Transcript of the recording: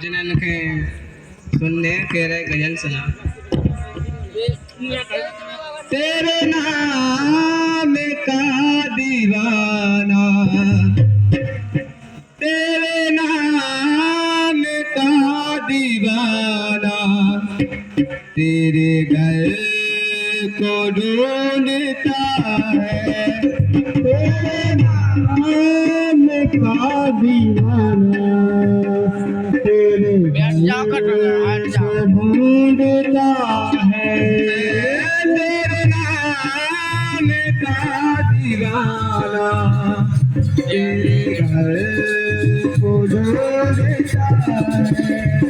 जिन्हें के सुनने कह रहे गजल सुना। तेरे नाम का दीवाना, तेरे नाम का दीवाना, तेरे घर को ढूंढता है। तेरे नाम का दीवाना, तेरे घर को ढूंढता है। तेरे नाम का दीवाना, तेरे घर को ढूंढता है।